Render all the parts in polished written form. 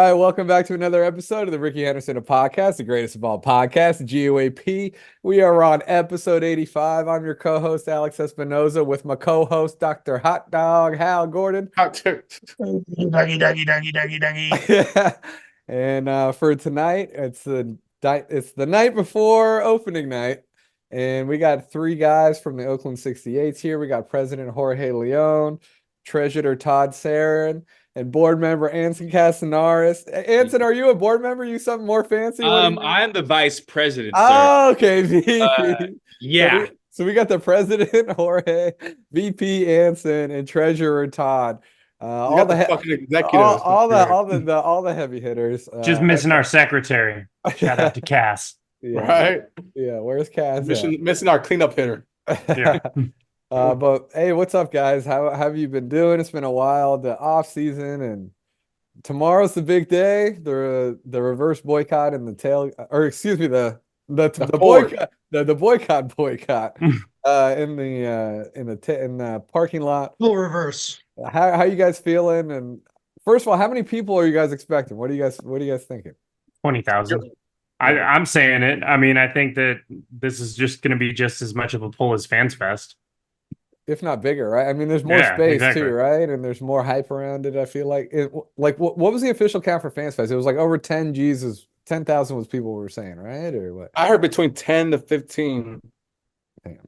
right, welcome back to another episode of the Ricky Henderson Podcast, the greatest of all podcasts, GOAP. We are on episode 85. I'm your co-host, Alex Espinoza, with my co-host, Dr. Hot Dog, Hal Gordon. Doggy, doggy, doggy, doggy, doggy. And for tonight, it's the night before opening night, and we got three guys from the Oakland 68s here. We got President Jorge Leon, Treasurer Todd Saran, and board member Anson Casanares. Anson, are you a board member? You something more fancy? I'm the vice president, sir. Oh, okay, VP. Yeah. So we got the president Jorge, VP Anson, and treasurer Todd. All the fucking executives. all the heavy hitters. Just missing our secretary. Shout out to Cass. Yeah. Right? Yeah, where's Cass? Missing our cleanup hitter. Yeah. But hey, what's up, guys? How have you been doing? It's been a while. The off season, and tomorrow's the big day. The reverse boycott and the boycott in the parking lot. Full reverse. How you guys feeling? And first of all, how many people are you guys expecting? What are you guys thinking? 20,000. I'm saying it. I mean, I think that this is just going to be just as much of a pull as Fans Fest. If not bigger, right? I mean, there's more space too, right? And there's more hype around it. I feel like what was the official count for Fans Fest? It was like over 10,000 was people were saying, right? Or what? I heard between 10 to 15. Damn.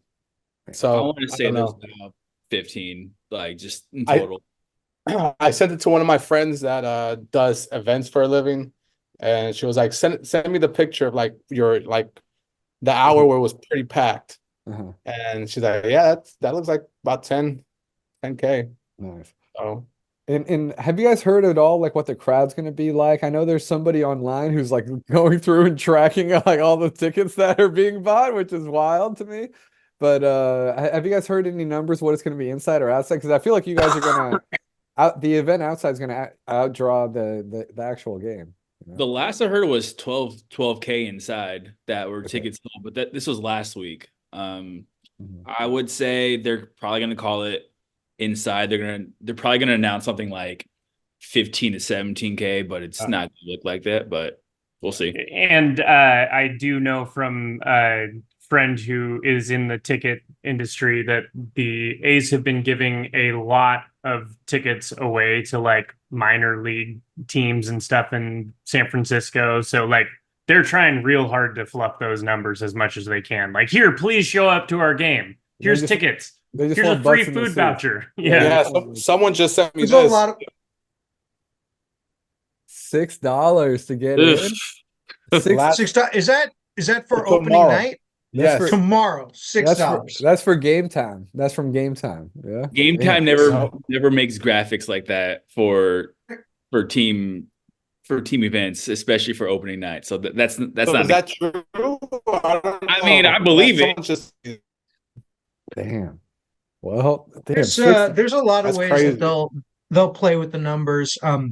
So I want to say there's about 15, like just in total. I sent it to one of my friends that does events for a living, and she was like, send me the picture of like your the hour where it was pretty packed. Uh-huh. And she's like, yeah, that looks like about 10K. Nice. So and have you guys heard at all like what the crowd's going to be like? I know there's somebody online who's like going through and tracking like all the tickets that are being bought, which is wild to me. But have you guys heard any numbers what it's going to be inside or outside? Because I feel like you guys are going to the event outside is going to outdraw the actual game. You know? The last I heard was 12K inside that were tickets sold, but this was last week. I would say they're probably going to call it inside. They're probably going to announce something like 15 to 17K, but it's not going to look like that, but we'll see. And I do know from a friend who is in the ticket industry that the A's have been giving a lot of tickets away to like minor league teams and stuff in San Francisco. So like they're trying real hard to fluff those numbers as much as they can. Like, here, please show up to our game. Here's tickets. Here's a free food voucher. Yeah. Someone just sent me There's this. a lot of $6 to get in. $6. Is that for opening tomorrow. Night? Yes. Tomorrow, $6. That's for game time. That's from game time. Yeah. Game time never makes graphics like that for team events, especially for opening night. So that's not. Is that true? I mean, I believe it. Damn. Well, There's a lot of ways crazy. that they'll play with the numbers. I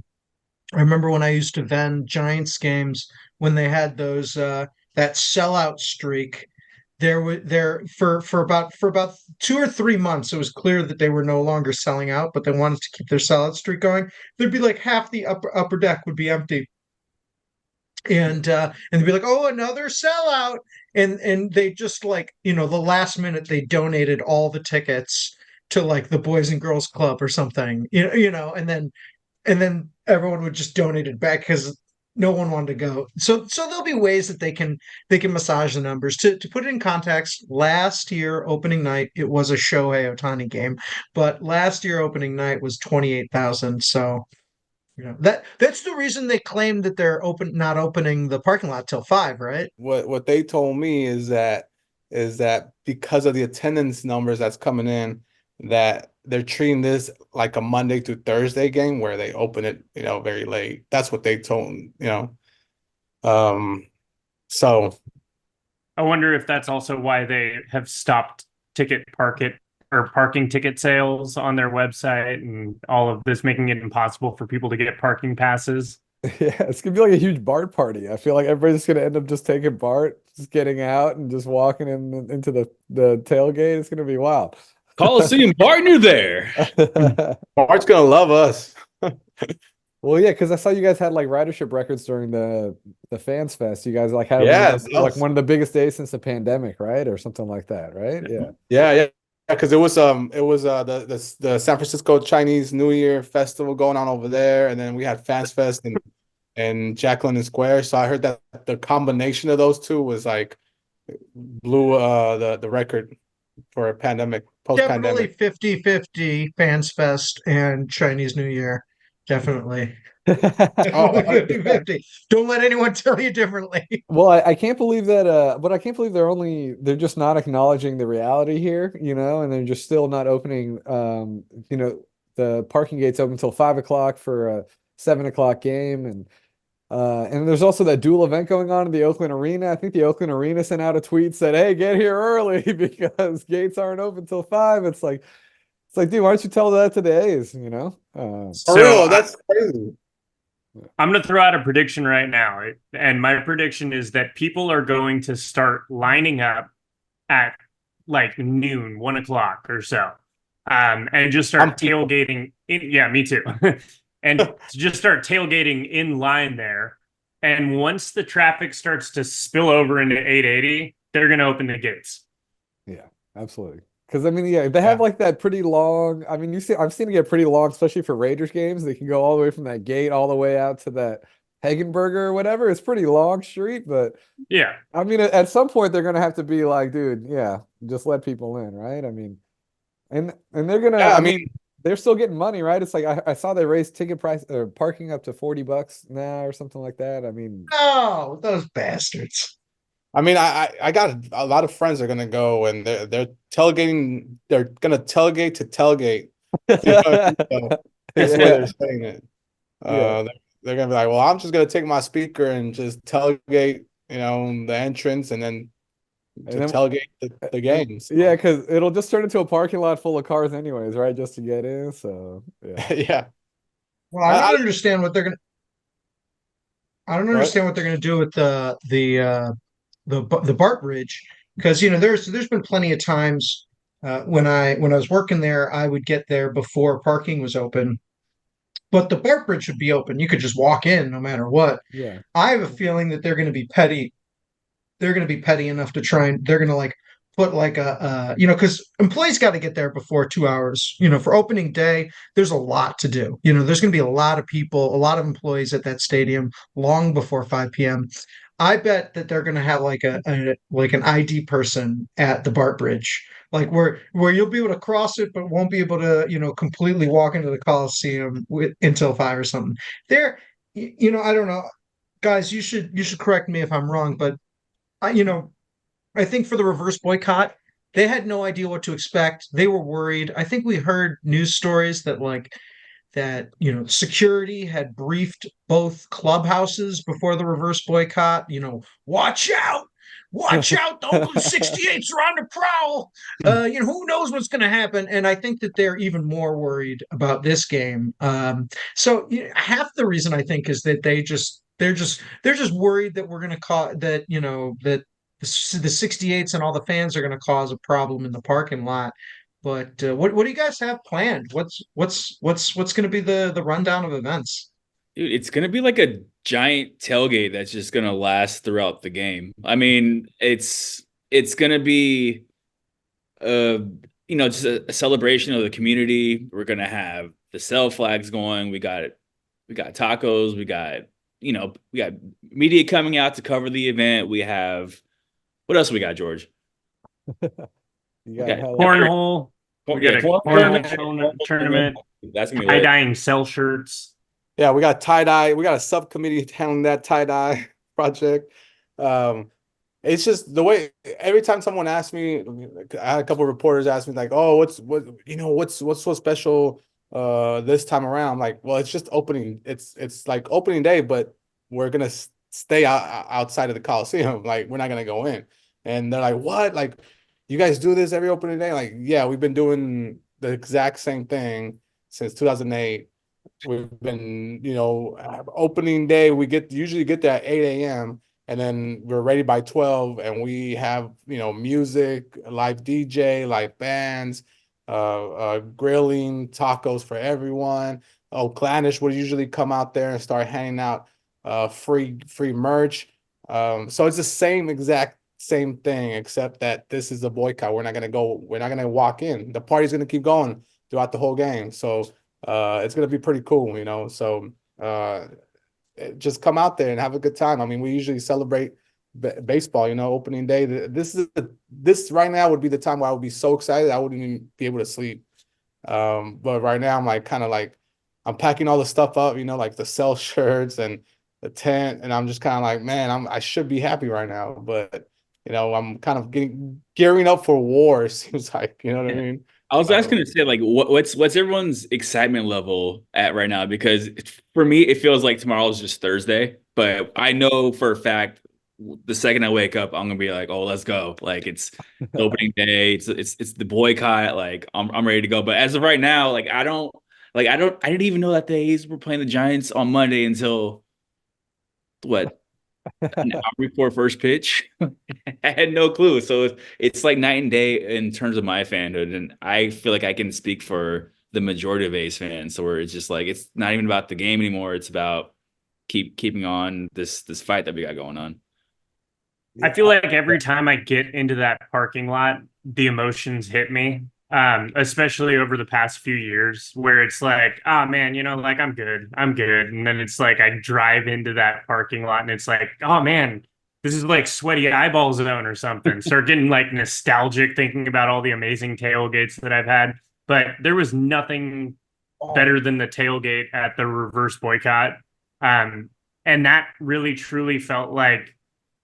remember when I used to vend Giants games when they had those that sellout streak. For about 2 or 3 months, it was clear that they were no longer selling out, but they wanted to keep their sellout streak going. There'd be like half the upper deck would be empty, and they'd be like, "Oh, another sellout!" And they just like the last minute they donated all the tickets to like the Boys and Girls Club or something, and then everyone would just donate it back because no one wanted to go. So there'll be ways that they can massage the numbers. To put it in context, last year opening night it was a Shohei Ohtani game, but last year opening night was 28,000. So that's the reason they claimed that they're not opening the parking lot till 5, right? What they told me is that because of the attendance numbers that's coming in, that they're treating this like a Monday to Thursday game where they open it, very late. That's what they told me, So I wonder if that's also why they have stopped parking ticket sales on their website and all of this, making it impossible for people to get parking passes. Yeah, it's gonna be like a huge BART party. I feel like everybody's gonna end up just taking BART, just getting out and just walking into the tailgate. It's gonna be wild. Coliseum partner there. Bart's gonna love us. Well, yeah, because I saw you guys had like ridership records during the Fans Fest. You guys like had Yeah, like one of the biggest days since the pandemic, right? Or something like that, right? Yeah. yeah, because it was the San Francisco Chinese New Year festival going on over there, and then we had Fans Fest and Jack London Square. So I heard that the combination of those two was like blew the record for a Definitely post-pandemic. 50-50 Fans Fest and Chinese New Year. Definitely. Oh, Definitely 100%. 50-50. Don't let anyone tell you differently. Well, I can't believe that but I can't believe they're just not acknowledging the reality here, and they're just still not opening the parking gates open until 5 o'clock for a 7 o'clock game. And there's also that dual event going on in the Oakland Arena. I think the Oakland Arena sent out a tweet said, "Hey, get here early because gates aren't open till 5." It's like, dude, why don't you tell that to the A's, For So real, that's crazy. I'm going to throw out a prediction right now. And my prediction is that people are going to start lining up at like noon, 1 o'clock or so, and just start tailgating. Yeah, me too. And to just start tailgating in line there. And once the traffic starts to spill over into 880, they're going to open the gates. Yeah, absolutely. Because I mean, yeah, they have like that pretty long. I mean, I've seen it get pretty long, especially for Raiders games. They can go all the way from that gate all the way out to that Hagenberger or whatever. It's pretty long street, but Yeah. I mean, at some point they're gonna have to be like, dude, yeah, just let people in, right? I mean, and they're gonna. Yeah, I mean, they're still getting money, right? It's like I saw they raised ticket price or parking up to $40 now or something like that. I mean, Oh, those bastards. I mean, I got a lot of friends are gonna go and they're tailgating. They're gonna tailgate to tailgate. So that's the way they're saying it. Yeah. They're gonna be like, well, I'm just gonna take my speaker and just tailgate, the entrance, and then to And then tailgate the games. yeah, because it'll just turn into a parking lot full of cars anyways, right? Just to get in. So yeah. Yeah. Well, I don't understand what they're gonna. I don't What? understand what they're gonna do with the BART bridge because there's been plenty of times when I was working there, I would get there before parking was open, but the BART bridge should be open. You could just walk in no matter what. Yeah. I have a feeling that they're going to be petty. They're going to be petty enough to try and they're going to like put like because employees got to get there before 2 hours. For opening day, there's a lot to do. There's going to be a lot of people, a lot of employees at that stadium long before 5 p.m. I bet that they're going to have like like an ID person at the BART bridge, like where you'll be able to cross it, but won't be able to completely walk into the Coliseum until 5 or something. There, I don't know, guys. You should correct me if I'm wrong, but I think for the reverse boycott, they had no idea what to expect. They were worried. I think we heard news stories that security had briefed both clubhouses before the reverse boycott. Watch out, watch out! The Oakland 68s are on the prowl. Who knows what's going to happen? And I think that they're even more worried about this game. So half the reason I think is that they're just worried that we're going to cause that that the 68s and all the fans are going to cause a problem in the parking lot. But what do you guys have planned? What's going to be the rundown of events? Dude, it's gonna be like a giant tailgate that's just gonna last throughout the game. I mean, it's gonna be just a celebration of the community. We're gonna have the sell flags going. We got tacos. We got media coming out to cover the event. We have what else we got, George? You We got got Cornhole. We got a cornhole tournament. That's gonna be Tie lit. dyeing cell shirts. Yeah, we got tie-dye. We got a subcommittee handling that tie-dye project. It's just the way every time someone asks me, I had a couple of reporters ask me like, "Oh, what's so special this time around?" I'm like, "Well, it's just opening. It's like opening day, but we're gonna stay outside of the Coliseum. Like, we're not gonna go in." And they're like, "What? Like, you guys do this every opening day?" Like, yeah, we've been doing the exact same thing since 2008. We've been, opening day, we usually get there at 8 a.m. and then we're ready by 12 and we have, music, live DJ, live bands, grilling, tacos for everyone. Oaklandish would usually come out there and start handing out free merch. So it's the exact same thing, except that this is a boycott. We're not gonna walk in. The party's gonna keep going throughout the whole game. So it's gonna be pretty cool, you know. So just come out there and have a good time. I mean, we usually celebrate baseball, you know, opening day. This right now would be the time where I would be so excited I wouldn't even be able to sleep. But right now I'm like I'm packing all the stuff up, you know, like the cell shirts and the tent, and I'm just kind of like, man, I should be happy right now, but you know, I'm kind of gearing up for war, it seems like, you know what I mean? I was asking to say, like, what's everyone's excitement level at right now? Because for me, it feels like tomorrow is just Thursday, but I know for a fact the second I wake up, I'm gonna be like, oh, let's go! Like it's the opening day, it's the boycott. Like I'm ready to go. But as of right now, like I didn't even know that the A's were playing the Giants on Monday until what, an hour before first pitch. I had no clue. So it's like night and day in terms of my fanhood. And I feel like I can speak for the majority of A's fans. So where it's just like, it's not even about the game anymore. It's about keeping on this fight that we got going on. I feel like every time I get into that parking lot, the emotions hit me, especially over the past few years, where it's like, oh man, you know, like I'm good. And then it's like I drive into that parking lot and it's like, oh man, this is like sweaty eyeball zone or something. Start getting like nostalgic thinking about all the amazing tailgates that I've had. But there was nothing better than the tailgate at the reverse boycott. And that really truly felt like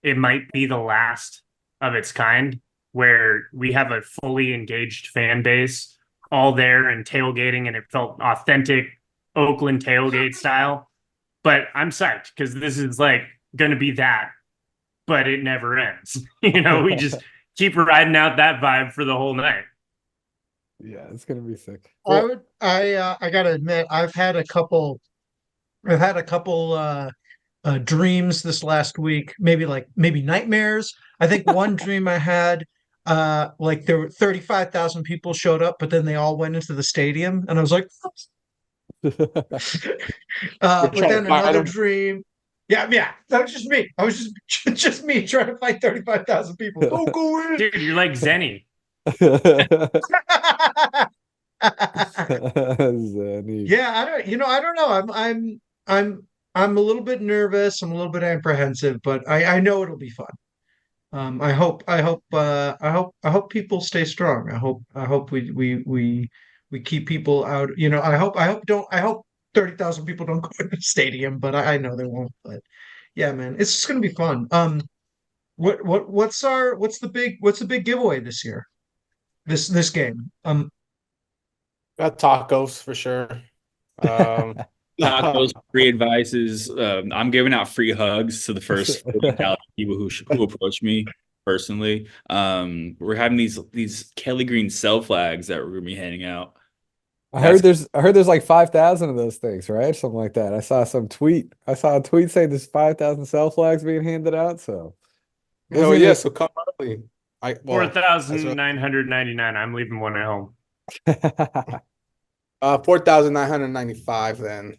it might be the last of its kind, where we have a fully engaged fan base all there and tailgating, and it felt authentic Oakland tailgate style. But I'm psyched because this is like going to be that, but it never ends. You know, we just keep riding out that vibe for the whole night. Yeah, it's gonna be sick. I gotta admit, I've had a couple dreams this last week, maybe nightmares. I think one dream I had, like there were 35,000 people showed up, but then they all went into the stadium, and I was like, but then another dream. Yeah, that was just me. I was just me trying to fight 35,000 people. Don't go in. Dude, you're like Zenny. Zenny. Yeah, I don't know. I'm a little bit nervous. I'm a little bit apprehensive, but I know it'll be fun. I hope people stay strong. I hope we keep people out. You know, I hope 30,000 people don't go to the stadium, but I know they won't. But yeah, man, it's just gonna be fun. What's the big giveaway this year? This game. Got tacos for sure. Tacos, free advices. I'm giving out free hugs to the first 40,000 people who approach me personally. We're having these Kelly Green cell flags that we're gonna be handing out. I heard there's like 5,000 of those things, right? Something like that. I saw a tweet saying there's 5,000 cell flags being handed out. So Oh yeah, so come early. 4,999. I'm leaving one at home. 4,995 then.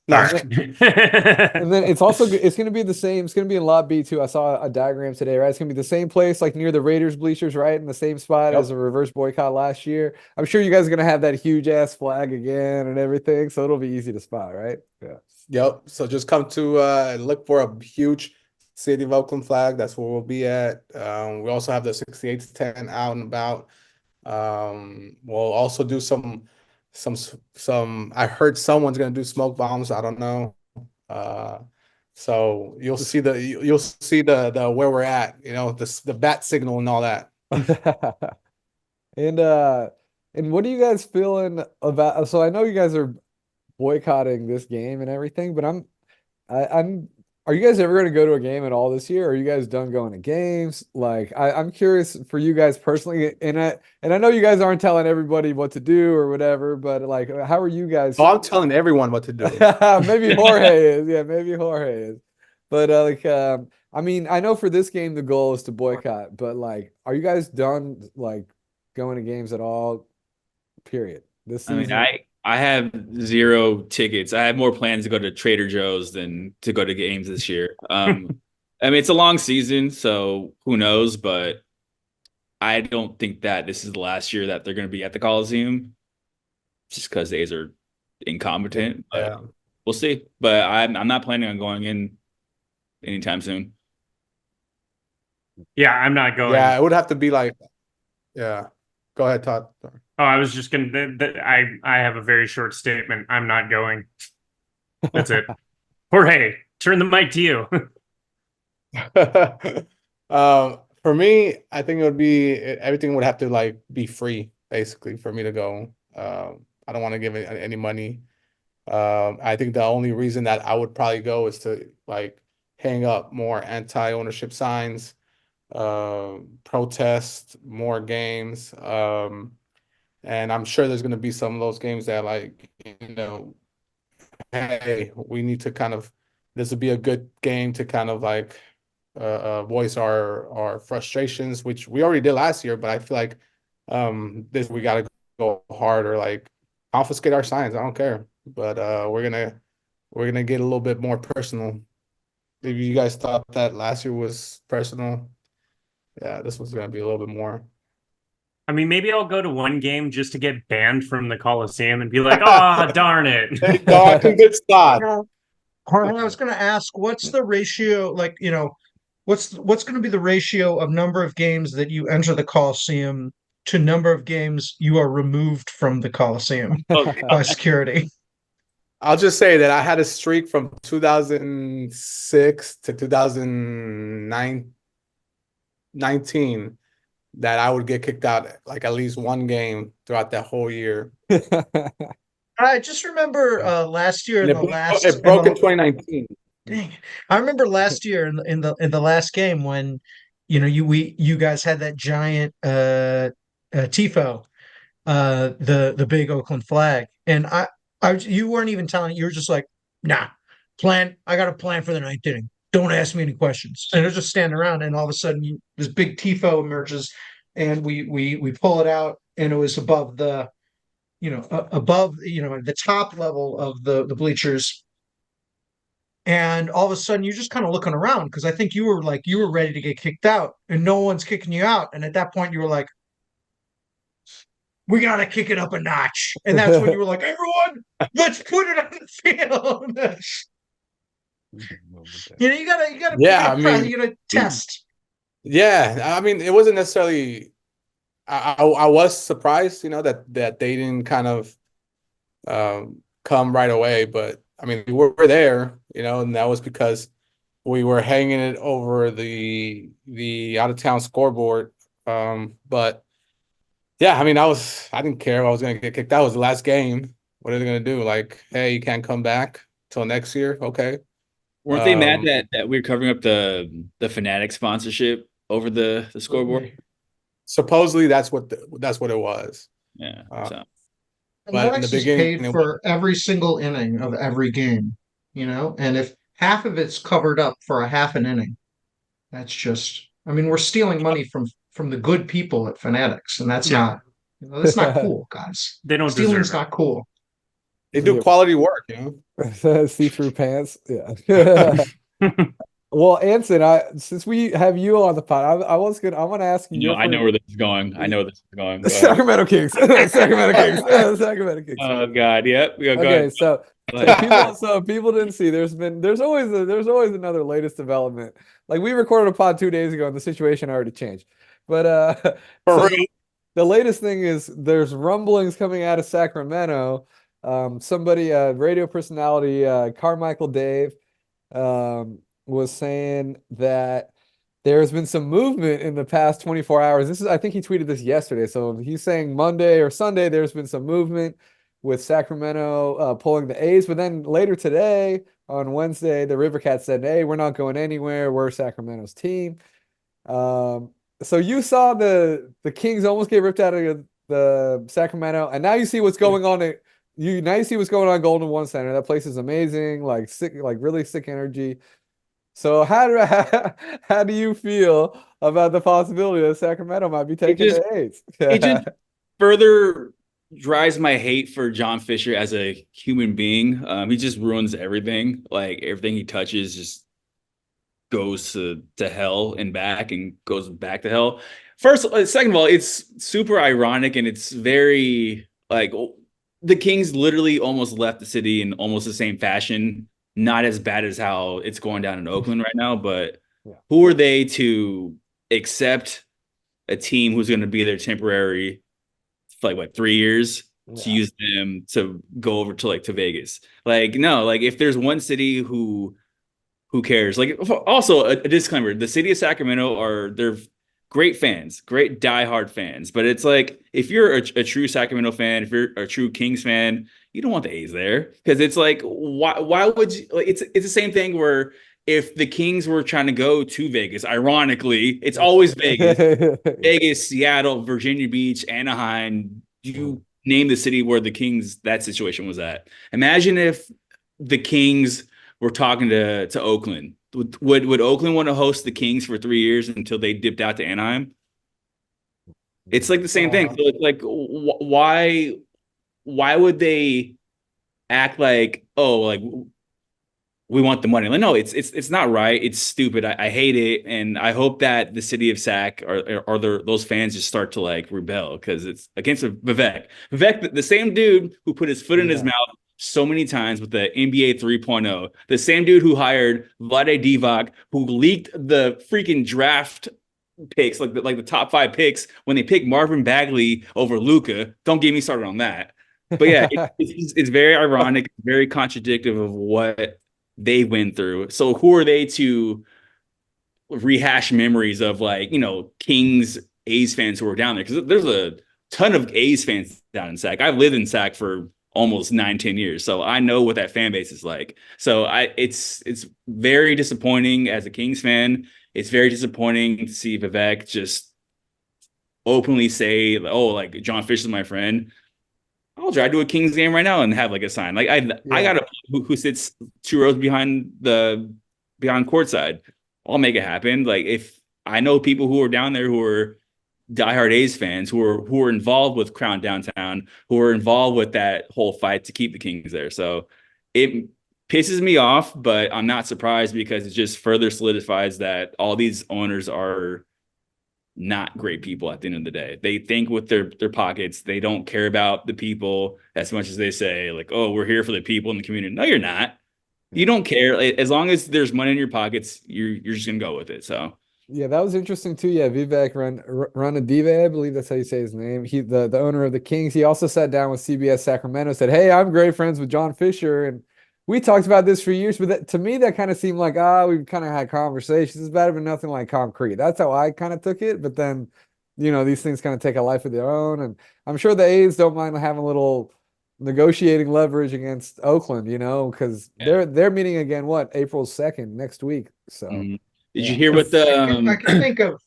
No. And then it's going to be the same. It's going to be in Lot B too. I saw a diagram today, right? It's going to be the same place, like near the Raiders bleachers, right? In the same spot as a reverse boycott last year. I'm sure you guys are going to have that huge ass flag again and everything. So it'll be easy to spot, right? Yeah. Yep. So just come to look for a huge City of Oakland flag. That's where we'll be at. We also have the 68 tent out and about. We'll also do some I heard someone's gonna do smoke bombs. I don't know. So you'll see the where we're at, you know, the bat signal and all that. And what are you guys feeling about? So I know you guys are boycotting this game and everything, but I'm are you guys ever going to go to a game at all this year? Or are you guys done going to games? Like I'm curious for you guys personally, and I know you guys aren't telling everybody what to do or whatever, but like how are you guys? Oh, I'm telling everyone what to do. Maybe Jorge is. Yeah, maybe Jorge is. But I mean, I know for this game the goal is to boycott, but like are you guys done like going to games at all? Period. This season. I mean, I have 0 tickets. I have more plans to go to Trader Joe's than to go to games this year. I mean, it's a long season, so who knows? But I don't think that this is the last year that they're going to be at the Coliseum, just because the A's are incompetent. But Yeah. we'll see. But I'm not planning on going in anytime soon. Yeah, I'm not going. Yeah, it would have to be like, yeah. Go ahead, Todd. Sorry. Oh, I was just gonna. I have a very short statement. I'm not going. That's it. Jorge, turn the mic to you. For me, I think it would be everything would have to like be free basically for me to go. I don't want to give any money. I think the only reason that I would probably go is to like hang up more anti-ownership signs, protest more games. And I'm sure there's going to be some of those games that like, hey, we need to kind of, this would be a good game to kind of like voice our frustrations, which we already did last year, but I feel like this we got to go harder, like confiscate our signs. I don't care, but we're gonna get a little bit more personal. If you guys thought that last year was personal, yeah, this one's gonna be a little bit more. I mean, maybe I'll go to one game just to get banned from the Coliseum and be like, "Oh, darn it!" There you go. I think good spot. Jorge, I was going to ask, what's the ratio? Like, what's going to be the ratio of number of games that you enter the Coliseum to number of games you are removed from the Coliseum by security? I'll just say that I had a streak from 2006 to 2019 that I would get kicked out like at least one game throughout that whole year. I just remember last year And it broke in 2019. Dang, I remember last year in the last game when you guys had that giant tifo, the big Oakland flag, and you weren't even telling, you were just like, nah, I got a plan for the ninth inning. Don't ask me any questions. And it'll just stand around, and all of a sudden this big tifo emerges, and we pull it out, and it was above the above the top level of the bleachers. And all of a sudden you're just kind of looking around, because I think you were ready to get kicked out, and no one's kicking you out. And at that point you were like, we got to kick it up a notch. And that's when you were like, everyone, let's put it on the field. You gotta Yeah, I mean, you gotta test. Yeah, I mean, it wasn't necessarily. I was surprised, that they didn't kind of come right away. But I mean, we were there, and that was because we were hanging it over the out of town scoreboard. But yeah, I mean, I didn't care if I was gonna get kicked. That was the last game. What are they gonna do? Like, hey, you can't come back till next year? Okay. Weren't they mad that we were covering up the Fanatic sponsorship over the scoreboard? Supposedly that's what it was. Yeah. But in the beginning, paid for every single inning of every game, and if half of it's covered up for a half an inning, that's just, I mean, we're stealing money from the good people at Fanatics, and that's not cool, guys. They don't Stealing's deserve it. not cool. They do quality work, See-through pants. Yeah. Well, Anson, since we have you on the pod, I want to ask you. I know where this is going. I know where this is going. Sacramento Kings. Sacramento Kings. Sacramento Kings. Oh God, yep. Go Okay, ahead. so people didn't see. There's always another latest development. Like, we recorded a pod 2 days ago, and the situation already changed. But the latest thing is there's rumblings coming out of Sacramento. Somebody, radio personality, Carmichael Dave, was saying that there's been some movement in the past 24 hours. I think he tweeted this yesterday. So he's saying Monday or Sunday, there's been some movement with Sacramento pulling the A's. But then later today, on Wednesday, the Rivercats said, hey, we're not going anywhere. We're Sacramento's team. So you saw the Kings almost get ripped out of the Sacramento, and now you see what's going on at now you see what's going on at Golden One Center. That place is amazing, like sick, like really sick energy. So how do you feel about the possibility that Sacramento might be taking the A's? It just further drives my hate for John Fisher as a human being. He just ruins everything. Like everything he touches just goes to hell and back and goes back to hell. Second of all, it's super ironic and it's very like the Kings literally almost left the city in almost the same fashion. Not as bad as how it's going down in Oakland right now, but who are they to accept a team who's going to be there temporary for like what 3 years to use them to go over to Vegas? Like no, like if there's one city who cares? Like also a disclaimer, the city of Sacramento they're great fans, great diehard fans, but it's like if you're a true Sacramento fan, if you're a true Kings fan, you don't want the A's there because it's like why would you like it's the same thing where if the Kings were trying to go to Vegas, ironically, it's always Vegas. Vegas, Seattle, Virginia Beach, Anaheim. You name the city where the Kings that situation was at. Imagine if the Kings were talking to Oakland. Would Oakland want to host the Kings for 3 years until they dipped out to Anaheim? It's like the same thing. So it's like why would they act like like we want the money? Like no, it's not right. It's stupid. I hate it, and I hope that the city of Sac or those fans just start to like rebel because it's against Vivek. Vivek, the same dude who put his foot in his mouth so many times with the NBA 3.0, the same dude who hired Vlade Divac, who leaked the freaking draft picks, like the top 5 picks when they picked Marvin Bagley over Luka. Don't get me started on that. But yeah, it's very ironic, very contradictory of what they went through. So who are they to rehash memories of like, Kings, A's fans who were down there? Because there's a ton of A's fans down in Sac. I've lived in Sac for almost 9-10 years. So I know what that fan base is like. So it's very disappointing as a Kings fan. It's very disappointing to see Vivek just openly say, oh, like John Fisher's my friend. I'll drive to a Kings game right now and have like a sign. Like I got a who sits 2 rows beyond courtside. I'll make it happen. Like if I know people who are down there who are diehard A's fans who are involved with Crown Downtown, who are involved with that whole fight to keep the Kings there. So it pisses me off, but I'm not surprised because it just further solidifies that all these owners are not great people at the end of the day. They think with their pockets. They don't care about the people as much as they say, like, oh, we're here for the people in the community. No, you're not. You don't care. As long as there's money in your pockets, you're just gonna go with it. So yeah, that was interesting too. Yeah, Vivek Ranadive, I believe that's how you say his name. He the owner of the Kings. He also sat down with CBS Sacramento, said, "Hey, I'm great friends with John Fisher, and we talked about this for years." But to me, that kind of seemed like we've kind of had conversations. It's better than nothing like concrete. That's how I kind of took it. But then, these things kind of take a life of their own, and I'm sure the A's don't mind having a little negotiating leverage against Oakland, because they're meeting again April 2nd next week. So. Did you hear what I can think of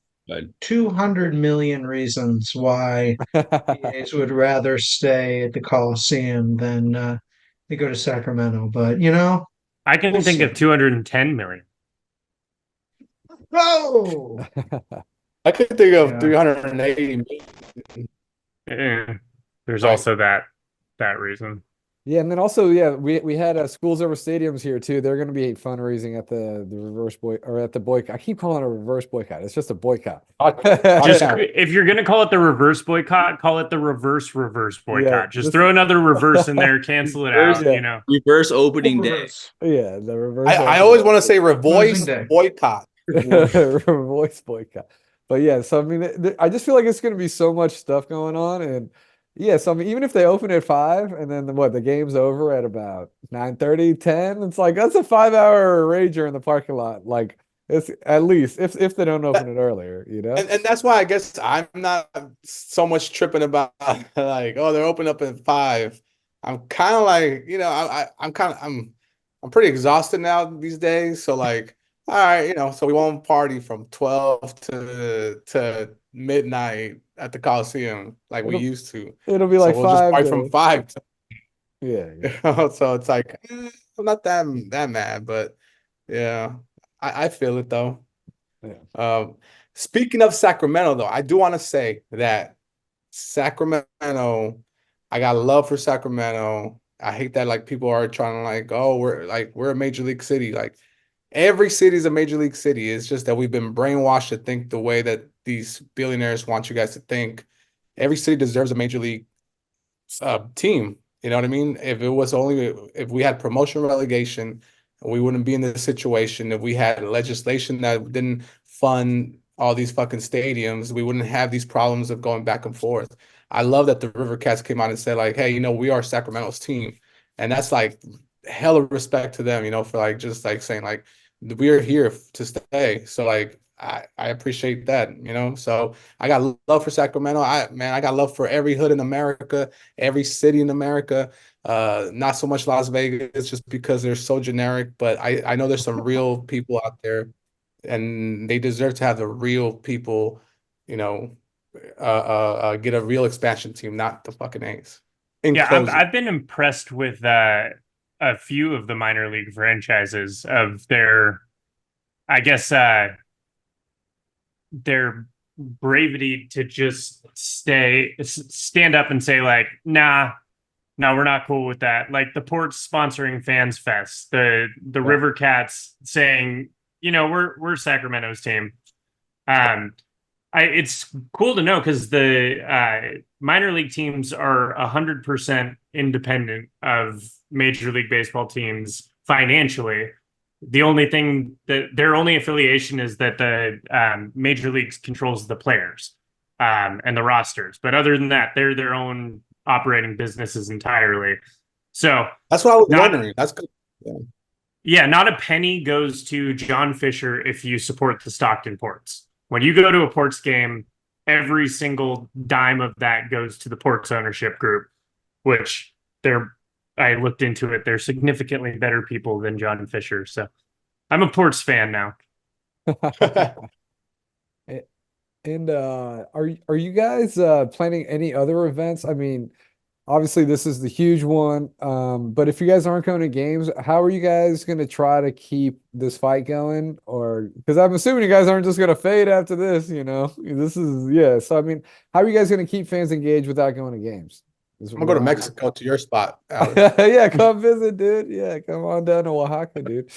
200 million reasons why the A's would rather stay at the Coliseum than they go to Sacramento. But I can think of 210 million. Oh, I could think of 380 million. Yeah. There's also that reason. Yeah, and then also, we had Schools Over Stadiums here too. They're going to be fundraising at the reverse at the boycott. I keep calling it a reverse boycott. It's just a boycott. If you're going to call it the reverse boycott, call it the reverse boycott. Yeah, just throw another reverse in there, cancel it out. Reverse opening day. Yeah, the reverse. I always want to say reverse boycott. Reverse boycott. But yeah, so I mean, I just feel like it's going to be so much stuff going on, and. Yeah, so I mean, even if they open at 5 and then the game's over at about 9:30, 10, it's like that's a 5-hour rager in the parking lot. Like it's at least if they don't open it earlier, And that's why I guess I'm not so much tripping about like, oh, they're open up at 5. I'm kind of like, I'm pretty exhausted now these days. So like, all right, so we won't party from 12 to midnight at the Coliseum like we used to. It'll be like we'll just party from 5 to yeah. So it's like I'm not that mad, but yeah, I feel it though. Yeah. Speaking of Sacramento though, I do want to say that Sacramento, I got love for Sacramento. I hate that like people are trying to like, oh, we're a major league city. Like every city is a major league city. It's just that we've been brainwashed to think the way that these billionaires want you guys to think. Every city deserves a major league team. You know what I mean? If we had promotion relegation, we wouldn't be in this situation. If we had legislation that didn't fund all these fucking stadiums, we wouldn't have these problems of going back and forth. I love that the River Cats came out and said like, hey, we are Sacramento's team. And that's like hella respect to them, for like just like saying like we are here to stay. So like I appreciate that, So I got love for Sacramento. I got love for every hood in America, every city in America. Not so much Las Vegas just because they're so generic, but I know there's some real people out there and they deserve to have the real people, get a real expansion team, not the fucking A's. I've been impressed with a few of the minor league franchises of their, I guess, their bravery to just stand up and say like, nah, no, we're not cool with that. Like the Ports sponsoring Fans Fest, the River Cats saying, we're Sacramento's team. It's cool to know because the minor league teams are 100% independent of Major League Baseball teams financially. The only thing that their only affiliation is that the Major Leagues controls the players and the rosters. But other than that, they're their own operating businesses entirely. So that's what I was wondering. That's good. Yeah, not a penny goes to John Fisher if you support the Stockton Ports. When you go to a Ports game, every single dime of that goes to the Ports ownership group, which I looked into it. They're significantly better people than John Fisher. So I'm a Ports fan now. And are you guys planning any other events? I mean, obviously this is the huge one. But if you guys aren't going to games, how are you guys going to try to keep this fight going? Or because I'm assuming you guys aren't just going to fade after this, This is So I mean, how are you guys going to keep fans engaged without going to games? I'm gonna go to Mexico to your spot, Alex. Yeah, come visit, dude. Yeah, come on down to Oaxaca, dude.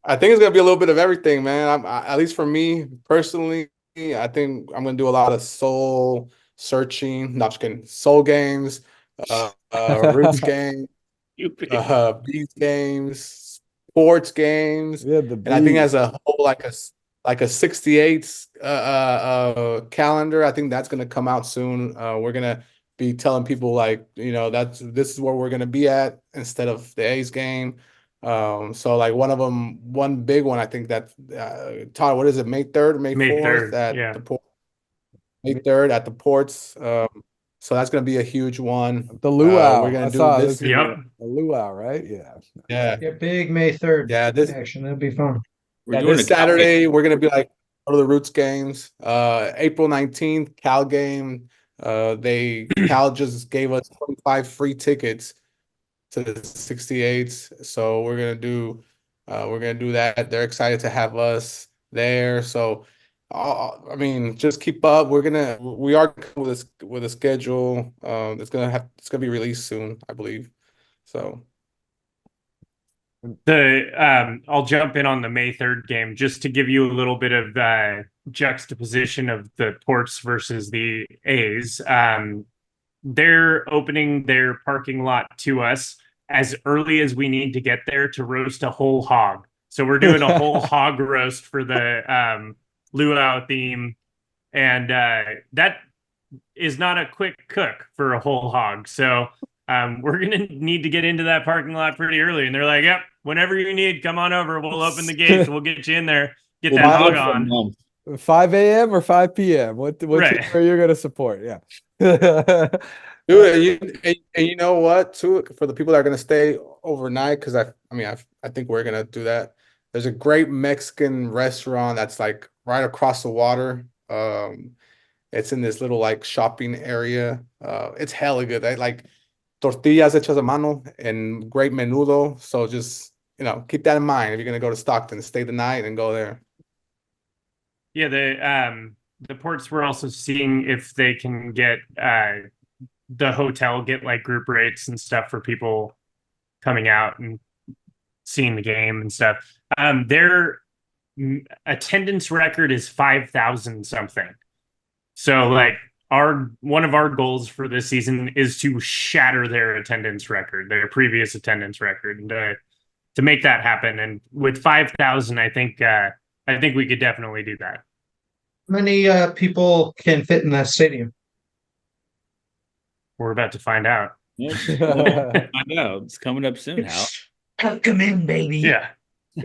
I think it's gonna be a little bit of everything, man. At least for me personally, I think I'm gonna do a lot of soul searching. Not just kidding. Soul games, roots games, beats games, sports games. Yeah, and I think as a whole, like a 68 calendar, I think that's gonna come out soon. We're gonna be telling people like, this is where we're gonna be at instead of the A's game. So like one big one, I think that Todd, what is it, May 3rd, May 4th at the port, May 3rd at the Ports. So that's gonna be a huge one. The luau. We're gonna do this. The luau, right? Yeah. Yeah. Big May 3rd. Yeah, this action. That'd be fun. This Saturday we're gonna be like go to the Roots games. April 19th, Cal game. Cal just gave us 25 free tickets to the 68s. So we're gonna do that. They're excited to have us there. So I mean, just keep up. We are with a schedule. It's gonna be released soon, I believe. So I'll jump in on the May 3rd game just to give you a little bit of juxtaposition of the Ports versus the A's. They're opening their parking lot to us as early as we need to get there to roast a whole hog. So we're doing a whole hog roast for the luau theme. And that is not a quick cook for a whole hog. So we're going to need to get into that parking lot pretty early. And they're like, yep, whenever you need, come on over. We'll open the gates. We'll get you in there. Get that hog on. 5 a.m. or 5 p.m.? What right. You're going to support? Yeah. Dude, and you know what, too, for the people that are going to stay overnight, because I think we're going to do that. There's a great Mexican restaurant that's like right across the water. It's in this little like shopping area. It's hella good. Like tortillas hechas a mano and great menudo. So just, keep that in mind if you're going to go to Stockton, stay the night and go there. Yeah, the Ports were also seeing if they can get the hotel get like group rates and stuff for people coming out and seeing the game and stuff. Their attendance record is 5,000 something. So like one of our goals for this season is to shatter their attendance record, their previous attendance record, and to make that happen. And with 5,000, I think we could definitely do that. How many people can fit in that stadium? We're about to find out. Well, find out. It's coming up soon, Hal. Come in, baby. Yeah.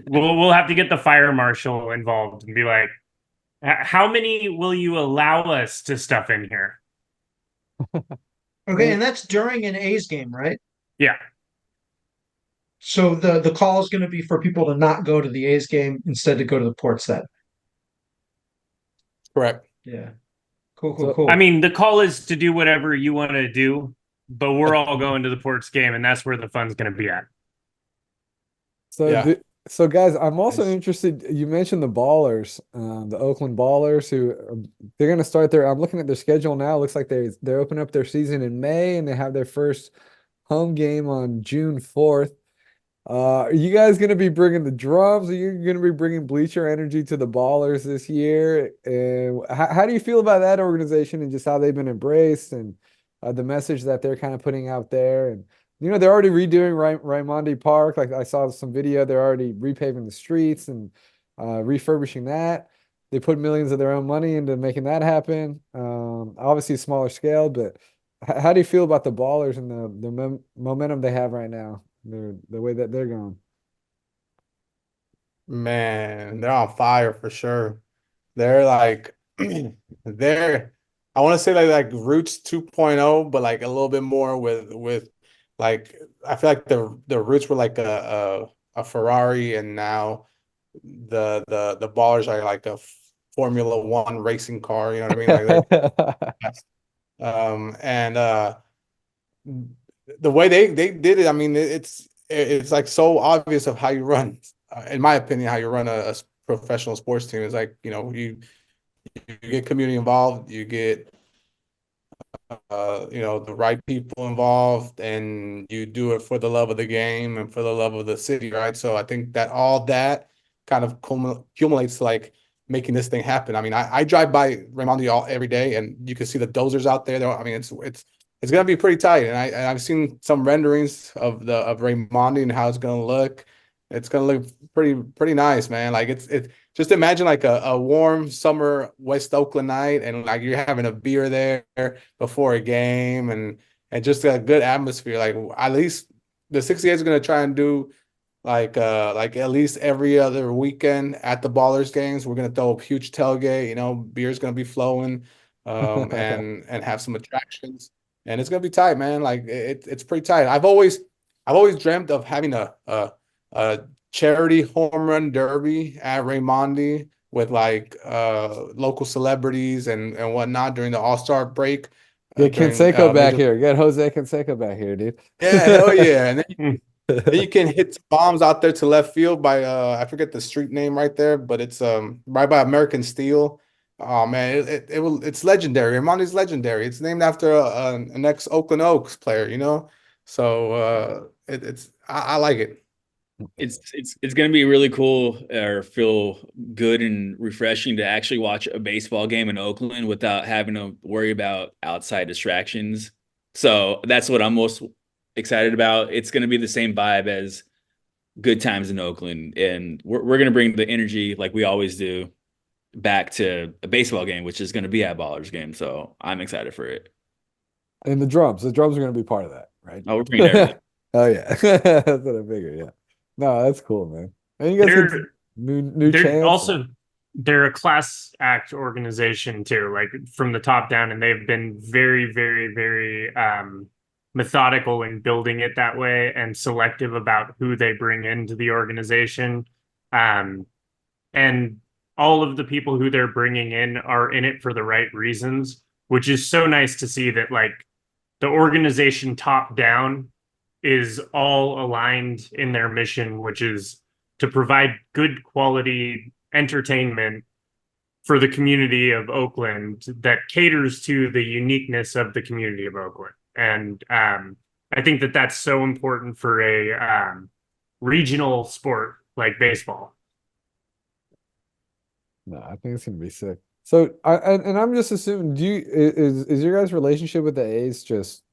We'll have to get the fire marshal involved and be like, how many will you allow us to stuff in here? Okay, and that's during an A's game, right? Yeah. So the call is going to be for people to not go to the A's game, instead to go to the Ports then. Correct. Yeah. Cool. I mean, the call is to do whatever you want to do, but we're all going to the Ports game, and that's where the fun's going to be at. So, Yeah. so guys, I'm also Nice. interested. You mentioned the Ballers, the Oakland Ballers, who they're going to start their. I'm looking at their schedule now. It looks like they're opening up their season in May, and they have their first home game on June 4th. Are you guys going to be bringing the drums? Are you going to be bringing bleacher energy to the Ballers this year? And how do you feel about that organization and just how they've been embraced and the message that they're kind of putting out there? And they're already redoing Raimondi Park. Like I saw some video, they're already repaving the streets and refurbishing that. They put millions of their own money into making that happen. Obviously, a smaller scale, but how do you feel about the Ballers and the momentum they have right now? The way that they're going. Man, they're on fire for sure. They're like they're I want to say like Roots 2.0, but like a little bit more with like I feel like the Roots were like a Ferrari, and now the Ballers are like a Formula One racing car, you know what I mean? Like and the way they did it, I mean, it's like so obvious of how you run, in my opinion, how you run a professional sports team. It's like, you get community involved, you get the right people involved, and you do it for the love of the game and for the love of the city, right? So I think that all that kind of accumulates to like making this thing happen. I mean, I drive by Raimondi every day, and you can see the dozers out there. I mean, it's gonna be pretty tight, and I've seen some renderings of Raimondi and how it's gonna look. It's gonna look pretty nice, man. Like it's just imagine like a warm summer West Oakland night, and like you're having a beer there before a game, and just a good atmosphere. Like at least the 68 is gonna try and do like at least every other weekend at the Ballers games. We're gonna throw a huge tailgate. Beer's gonna be flowing, and have some attractions. And it's gonna be tight, man. Like it's pretty tight. I've always dreamt of having a charity home run derby at Raimondi with like local celebrities and whatnot during the All-Star break. Get Canseco back here. Get Jose Canseco back here, dude. Yeah, hell yeah. And then you can hit bombs out there to left field by I forget the street name right there, but it's right by American Steel. Oh man, it's legendary. Raimondi's legendary. It's named after an ex Oakland Oaks player, So I like it. It's gonna be really cool or feel good and refreshing to actually watch a baseball game in Oakland without having to worry about outside distractions. So that's what I'm most excited about. It's gonna be the same vibe as good times in Oakland, and we're gonna bring the energy like we always do back to a baseball game, which is going to be at Ballers game. So I'm excited for it. And the drums are going to be part of that, right? Oh, we're bringing everything. Oh yeah, that's what I figured. Yeah, no, that's cool, man. And you guys get new they're chants. Also, they're a class act organization too, like from the top down, and they've been very, very, very methodical in building it that way and selective about who they bring into the organization. And all of the people who they're bringing in are in it for the right reasons, which is so nice to see that like the organization top down is all aligned in their mission, which is to provide good quality entertainment for the community of Oakland that caters to the uniqueness of the community of Oakland. And I think that that's so important for a regional sport like baseball. No, I think it's gonna be sick. So and I'm just assuming, is your guys' relationship with the A's just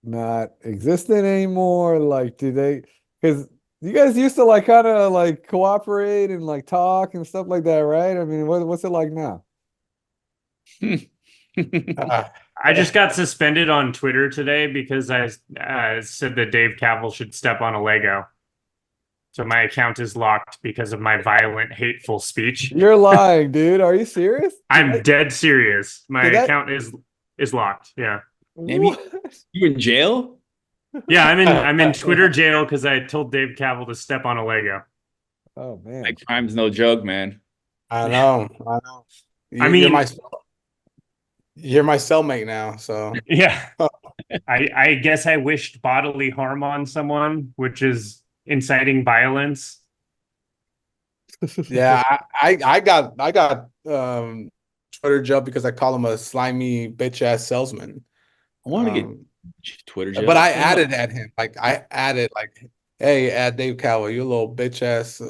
not existent anymore? Like, do they? Because you guys used to like kind of like cooperate and like talk and stuff like that, right? I mean, what's it like now? I just got suspended on Twitter today because I said that Dave Kaval should step on a Lego. So my account is locked because of my violent, hateful speech. You're lying, dude. Are you serious? I'm dead serious. My Did that- account is locked. Yeah. Damn, you in jail? Yeah, I'm in Twitter jail because I told Dave Kaval to step on a Lego. Oh man. Like, crime's no joke, man. I know. I mean- you're my cellmate now, so Yeah. I guess I wished bodily harm on someone, which is inciting violence. yeah. I got Twitter jail because I call him a slimy bitch ass salesman. I want to get Twitter jail. But I added at him. Like I added like, hey, add Dave Cowell, you little bitch ass.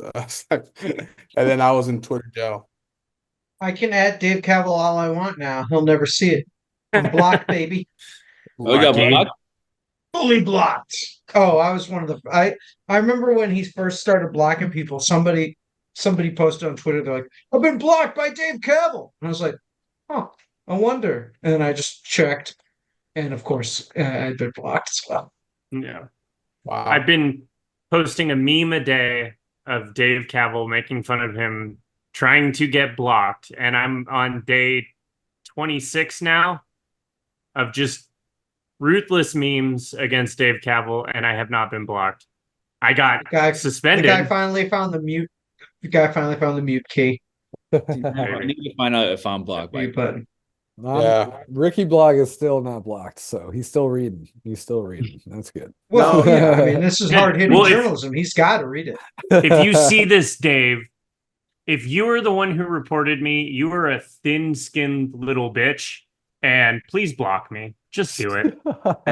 And then I was in Twitter jail. I can add Dave Cavill all I want now. He'll never see it. I'm blocked, baby. Oh, you got Lucky. blocked? Fully blocked. Oh, I was one of the I remember when he first started blocking people, somebody posted on Twitter, they're like, I've been blocked by Dave Cavill. And I was like, oh, I wonder. And then I just checked. And of course, I'd been blocked as well. Yeah. Wow. I've been posting a meme a day of Dave Cavill making fun of him trying to get blocked. And I'm on day 26 now of just ruthless memes against Dave Cavill, and I have not been blocked. I got suspended. The guy finally found the mute. The guy finally found the mute key. I need to find out if I'm blocked by Mute button. Yeah. Ricky Blog is still not blocked, so he's still reading. He's still reading. That's good. Well, yeah, I mean, this is hard-hitting Well, journalism. He's got to read it. If you see this, Dave, if you are the one who reported me, you are a thin-skinned little bitch, and please block me. Just do it.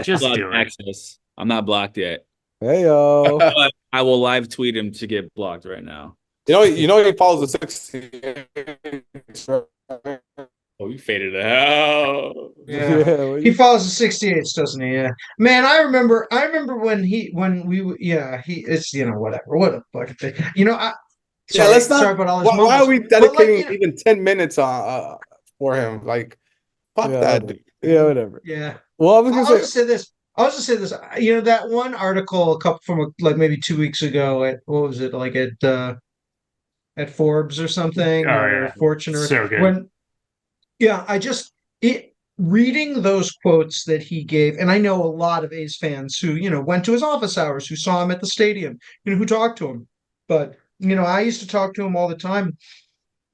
Just blocked do it. access. I'm not blocked yet. Hey yo. But I will live tweet him to get blocked right now. You know he follows the 68. Oh, you faded out. Yeah. He follows the 68s, doesn't he? Yeah. Man, I remember when it's, whatever. What a fucking thing. Let's not. Sorry about all this. Why are we dedicating like, even 10 minutes for him? Like, fuck that dude. Yeah, whatever. Yeah. Well, I was gonna say this. That one article from like maybe 2 weeks ago at what was it, like at Forbes or something, or yeah. Fortune, or So good. reading those quotes that he gave, and I know a lot of A's fans who, went to his office hours, who saw him at the stadium, who talked to him. But, I used to talk to him all the time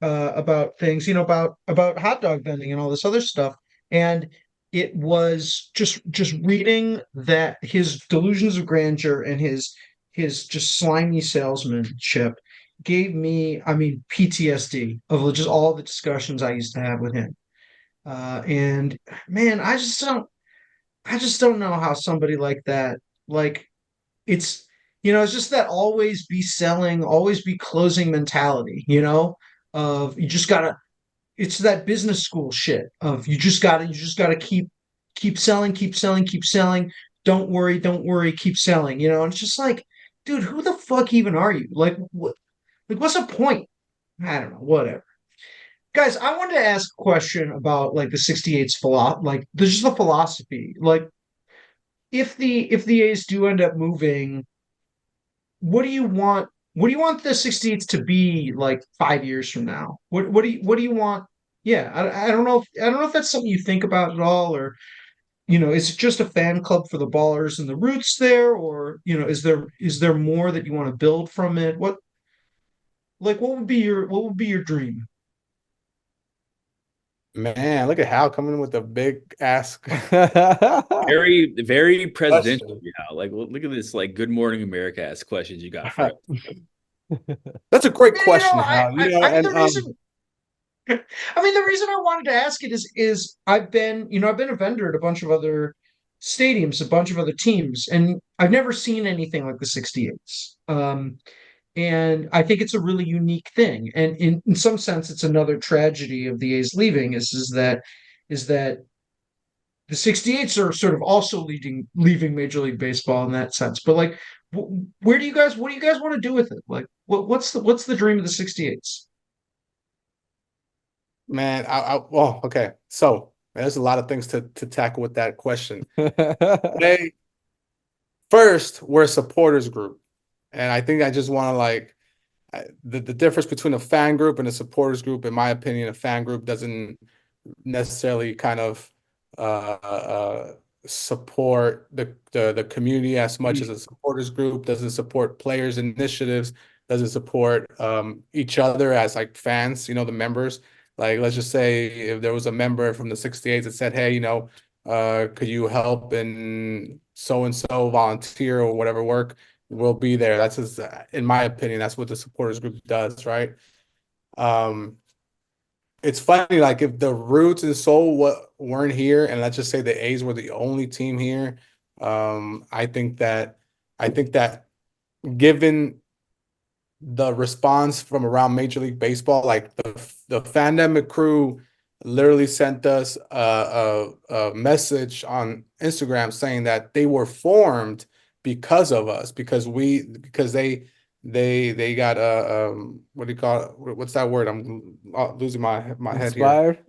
about things, about hot dog vending and all this other stuff. And it was just reading that his delusions of grandeur and his just slimy salesmanship gave me, PTSD of just all the discussions I used to have with him. And man, I just don't know how somebody like that, like, it's just that always be selling, always be closing mentality, of you just gotta, it's that business school shit of you just gotta keep selling, keep selling, keep selling. Don't worry, keep selling, and it's just like, dude, who the fuck even are you? Like, what, like, what's the point? I don't know, whatever. Guys, I wanted to ask a question about like the 68's like just the philosophy. Like, if the A's do end up moving, what do you want? What do you want the 68's to be like 5 years from now? What do you want? Yeah, I don't know if that's something you think about at all, or is it just a fan club for the Ballers and the roots there, or is there more that you want to build from it? What would be your dream? Man, look at Hal coming in with a big ass. Very, very presidential. Yeah, like look at this, like Good Morning America ass questions you got for us. That's a great Yeah, question, I Hal. the reason. I mean, the reason I wanted to ask it is I've been, I've been a vendor at a bunch of other stadiums, a bunch of other teams, and I've never seen anything like the 68s. And I think it's a really unique thing. And in some sense, it's another tragedy of the A's leaving is that the 68s are sort of also leaving Major League Baseball in that sense. But like, what do you guys want to do with it? Like, what's the dream of the 68s? Man, well, okay. So there's a lot of things to tackle with that question. They first, we're a supporters group, and I think I just want to like the difference between a fan group and a supporters group. In my opinion, a fan group doesn't necessarily kind of support the community as much as a supporters group, doesn't support players' initiatives, doesn't support each other as like fans, the members. Like, let's just say if there was a member from the 68s that said, hey, could you help in so and so volunteer or whatever work, we'll be there. That's just, in my opinion, that's what the supporters group does, right? It's funny, like if the roots and soul weren't here, and let's just say the A's were the only team here, I think that given the response from around Major League Baseball, like the Fandemic crew literally sent us a message on Instagram saying that they were formed because of us, because they got what do you call it? What's that word? I'm losing my head here. Inspired?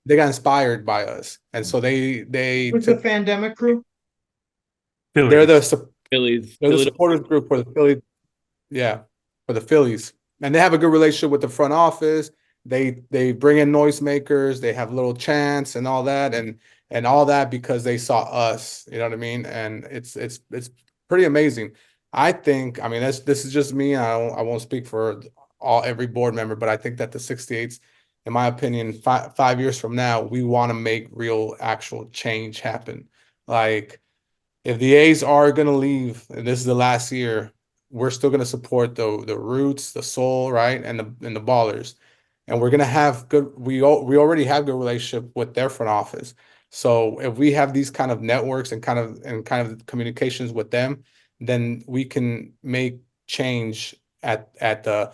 They got inspired by us, and so they Who's the Fandemic crew? they're Phillies. the supporters group for the Philly, yeah, for the Phillies, and they have a good relationship with the front office. They bring in noisemakers, they have little chants and all that, and all that because they saw us. You know what I mean? And it's pretty amazing. I mean, this is just me. I won't speak for every board member, but I think that the 68s, in my opinion, 5 years from now, we want to make real actual change happen. Like, if the A's are going to leave, and this is the last year, we're still going to support the roots, the soul, right, and the ballers, and we're going to have good. We already have good relationship with their front office. So if we have these kind of networks and kind of communications with them, then we can make change at the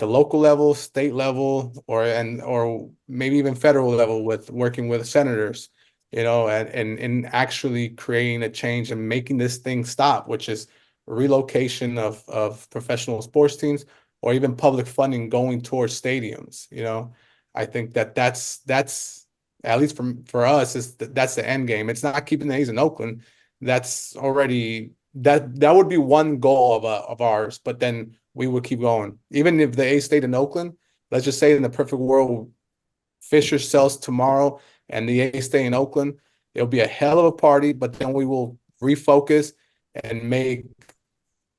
local level, state level, or maybe even federal level with working with senators, and actually creating a change and making this thing stop, which is relocation of professional sports teams or even public funding going towards stadiums. I think that's at least for us that's the end game. It's not keeping the A's in Oakland. That's already that would be one goal of ours, but then we would keep going. Even if the A's stayed in Oakland, let's just say in the perfect world, Fisher sells tomorrow and the A's stay in Oakland, it'll be a hell of a party, but then we will refocus and make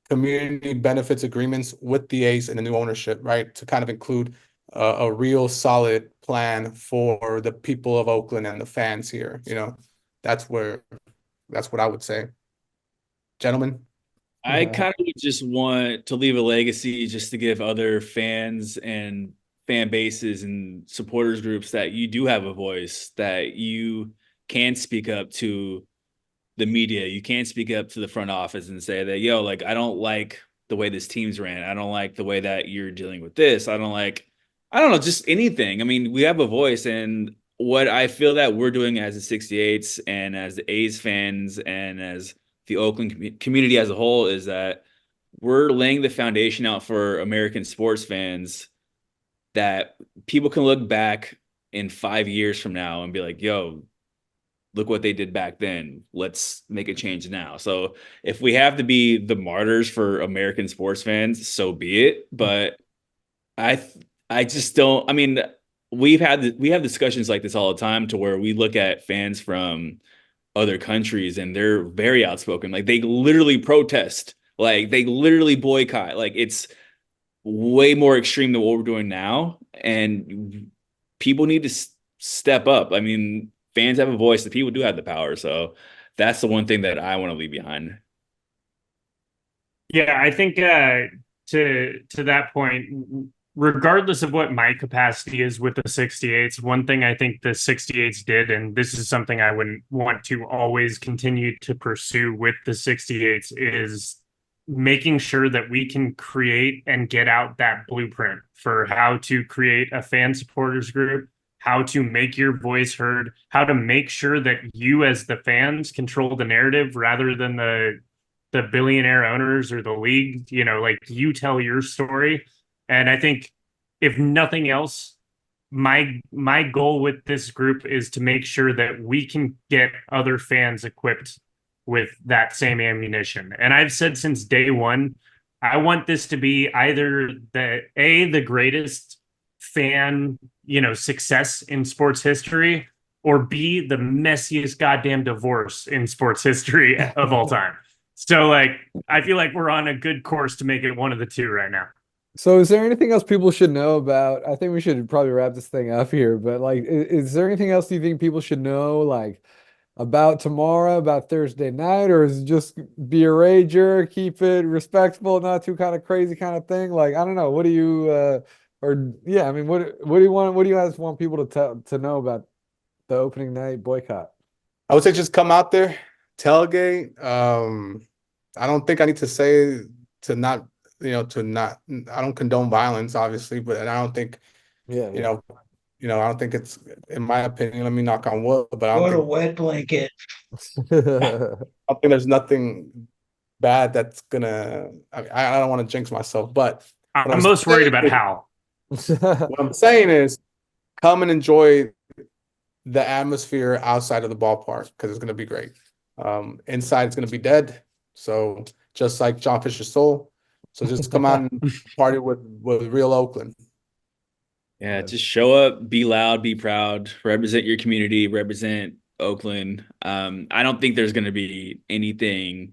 community benefits agreements with the A's and the new ownership, right? To kind of include a real solid plan for the people of Oakland and the fans here. That's what I would say. Gentlemen. I kind of just want to leave a legacy just to give other fans and fan bases and supporters groups that you do have a voice, that you can speak up to the media. You can speak up to the front office and say that, yo, like, I don't like the way this team's ran. I don't like the way that you're dealing with this. I don't know, just anything. I mean, we have a voice, and what I feel that we're doing as the 68s and as the A's fans and as the Oakland community as a whole is that we're laying the foundation out for American sports fans, that people can look back in 5 years from now and be like, yo, look what they did back then. Let's make a change now. So if we have to be the martyrs for American sports fans, so be it. But I I just don't. I mean, we have discussions like this all the time, to where we look at fans from other countries and they're very outspoken. Like, they literally protest. Like, they literally boycott. Like, it's way more extreme than what we're doing now, and people need to step up. I mean, fans have a voice, the people do have the power. So that's the one thing that I want to leave behind. Yeah, I think to that point, regardless of what my capacity is with the 68s, one thing I think the 68s did, and this is something I wouldn't want to always continue to pursue with the 68s, is making sure that we can create and get out that blueprint for how to create a fan supporters group, how to make your voice heard, how to make sure that you as the fans control the narrative rather than the billionaire owners or the league. You know, like, you tell your story. And I think, if nothing else, my goal with this group is to make sure that we can get other fans equipped with that same ammunition. And I've said since day one, I want this to be either the greatest fan, success in sports history, or B, the messiest goddamn divorce in sports history of all time. So, like, I feel like we're on a good course to make it one of the two right now. So is there anything else people should know about? I think we should probably wrap this thing up here, but like, is there anything else you think people should know, like about tomorrow, about Thursday night, or is it just be a rager, keep it respectful, not too kind of crazy kind of thing? Like, I don't know. What do you, or yeah, I mean, what do you want? What do you guys want people to know about the opening night boycott? I would say just come out there, tailgate. I don't think I need to say to not, I don't condone violence, obviously, but I don't think, Yeah, I don't think it's, in my opinion, let me knock on wood, but I don't What a think, wet blanket. I don't think there's nothing bad that's gonna, I don't want to jinx myself, but what I'm most worried about Hal. what I'm saying is come and enjoy the atmosphere outside of the ballpark, because it's going to be great. Inside, it's going to be dead. So just like John Fisher's soul. So just come out and party with real Oakland. Yeah, just show up, be loud, be proud, represent your community, represent Oakland. I don't think there's going to be anything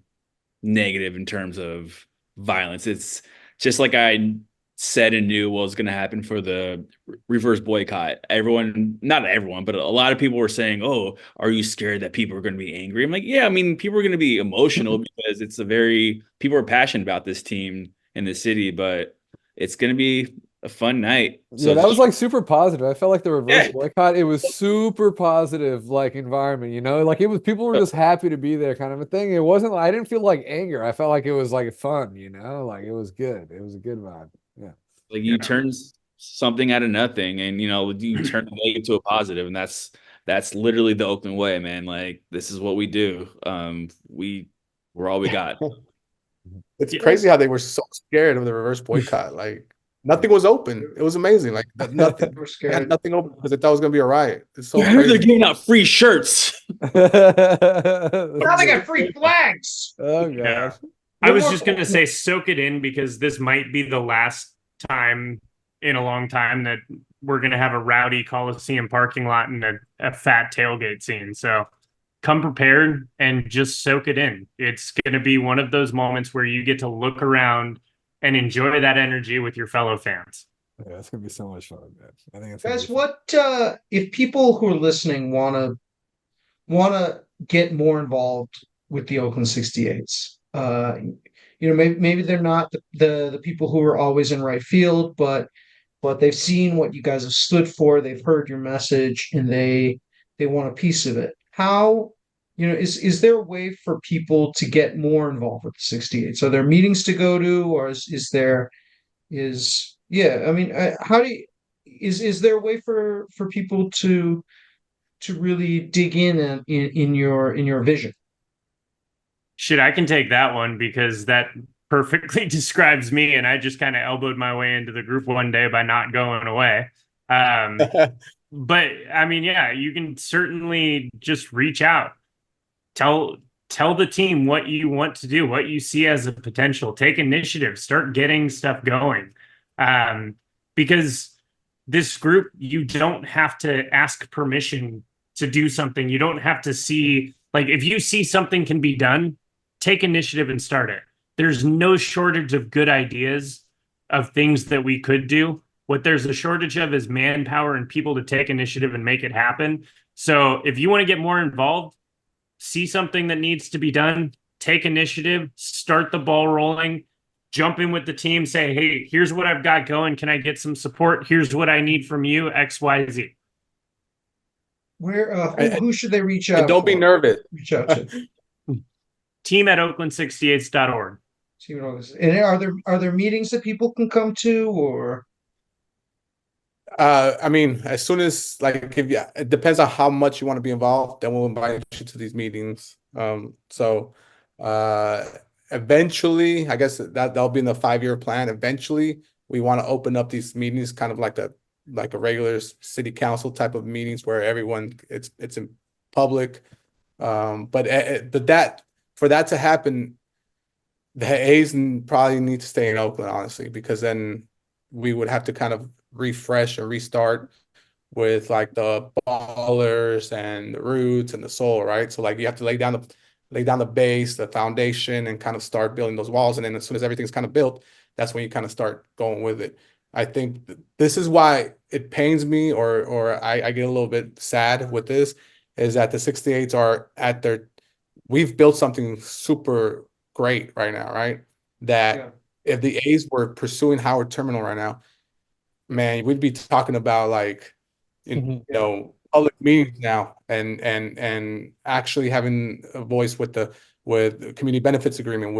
negative in terms of violence. It's just like I said and knew what was going to happen for the reverse boycott. Not everyone, but a lot of people were saying, "Oh, are you scared that people are going to be angry?" I'm like, yeah, I mean, people are going to be emotional because people are passionate about this team and the city, but it's going to be a fun night. Yeah, that was like super positive. I felt like the reverse Yeah. boycott, it was super positive, like environment, like it was, people were just happy to be there kind of a thing. It wasn't, I didn't feel like anger. I felt like it was like fun, like it was good. It was a good vibe. Yeah. Like, you turn something out of nothing, and you turn the negative to a positive, and that's literally the Oakland way, man. Like, this is what we do. We're all we got. It's crazy how they were so scared of the reverse boycott. Like, nothing was open. It was amazing. Like, nothing. They had nothing open because they thought it was gonna be all right. It's so I heard they're crazy. giving out free shirts. Now they got free flags. Oh Yeah. gosh. I was just going to say, soak it in, because this might be the last time in a long time that we're going to have a rowdy Coliseum parking lot and a fat tailgate scene. So come prepared and just soak it in. It's going to be one of those moments where you get to look around and enjoy that energy with your fellow fans. Yeah, it's gonna be so much fun, man. I think it's Guys, what if people who are listening want to get more involved with the Oakland 68s? Maybe they're not the people who are always in right field, but they've seen what you guys have stood for, they've heard your message, and they want a piece of it. How, is there a way for people to get more involved with the 68s? Are there meetings to go to, or is there yeah, I mean, how do you, is there a way for people to really dig in your vision? Shit, I can take that one, because that perfectly describes me, and I just kind of elbowed my way into the group one day by not going away. But I mean, yeah, you can certainly just reach out, tell the team what you want to do, what you see as a potential, take initiative, start getting stuff going. Because this group, you don't have to ask permission to do something. You don't have to see, like, if you see something can be done, take initiative and start it. There's no shortage of good ideas of things that we could do. What there's a shortage of is manpower and people to take initiative and make it happen. So if you want to get more involved, see something that needs to be done, take initiative, start the ball rolling, jump in with the team, say, hey, here's what I've got going. Can I get some support? Here's what I need from you, X, Y, Z. Where who should they reach out And don't be for? nervous. Reach out to. Team at oakland68s.org. And are there meetings that people can come to, or I mean, as soon as like if you, it depends on how much you want to be involved, then we'll invite you to these meetings. So eventually, I guess that'll be in the 5-year plan. Eventually, we want to open up these meetings, kind of like a regular city council type of meetings where everyone it's in public. But that for that to happen, the A's probably need to stay in Oakland, honestly, because then we would have to kind of refresh and restart with like the Ballers and the Roots and the Soul, right? So like you have to lay down the base, the foundation, and kind of start building those walls. And then as soon as everything's kind of built, that's when you kind of start going with it. I think this is why it pains me, or I get a little bit sad with this, is that the 68s are at their. We've built something super great right now, right? That if the A's were pursuing Howard Terminal right now, man, we'd be talking about like, you know, public meetings now, and actually having a voice with the community benefits agreement,